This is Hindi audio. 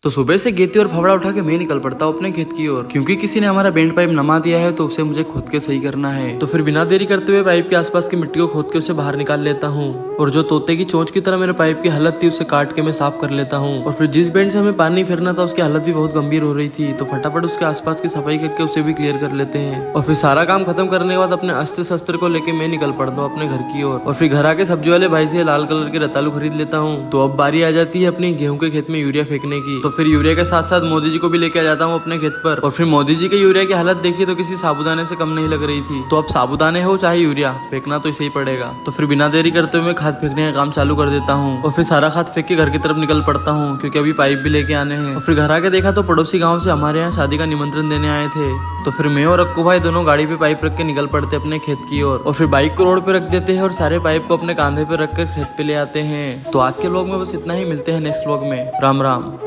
तो सुबह से गेती और फावड़ा उठा के मैं निकल पड़ता हूँ अपने खेत की ओर, क्योंकि किसी ने हमारा बैंड पाइप नमा दिया है तो उसे मुझे खोद के सही करना है। तो फिर बिना देरी करते हुए पाइप के आसपास की मिट्टी को खोद के उसे बाहर निकाल लेता हूँ और जो तोते की चोंच की तरह मेरे पाइप की हालत थी उसे काट के मैं साफ कर लेता हूँ। और फिर जिस बैंड से हमें पानी फेरना था उसकी हालत भी बहुत गंभीर हो रही थी, तो फटाफट उसके आसपास की सफाई करके उसे भी क्लियर कर लेते हैं। और फिर सारा काम खत्म करने के बाद अपने अस्त्र शस्त्र को लेके मैं निकल पड़ता हूँ अपने घर की ओर। और फिर घर आके सब्जी वाले भाई से लाल कलर के रतालू खरीद लेता हूँ। तो अब बारी आ जाती है अपनी गेहूं के खेत में यूरिया फेंकने की। तो फिर यूरिया के साथ साथ मोदी जी को भी लेके आ जाता हूँ अपने खेत पर। और फिर मोदी जी के यूरिया की हालत देखी तो किसी साबुदाने से कम नहीं लग रही थी। तो अब साबुदाने हो चाहे यूरिया, फेंकना तो इसे ही पड़ेगा। तो फिर बिना देरी करते हुए मैं खाद फेंकने का काम चालू कर देता हूँ और फिर सारा खाद फेंक के घर की तरफ निकल पड़ता हूँ, क्योंकि अभी पाइप भी लेके आने हैं। और फिर घर आके देखा तो पड़ोसी गाँव से हमारे यहाँ शादी का निमंत्रण देने आए थे। तो फिर मैं और अक्कू भाई दोनों गाड़ी पे पाइप रख के निकल पड़ते अपने खेत की ओर। और फिर बाइक को रोड पे रख देते हैं और सारे पाइप को अपने कांधे पे रख कर खेत पे ले आते हैं। तो आज के व्लॉग में बस इतना ही, मिलते हैं नेक्स्ट व्लॉग में। राम राम।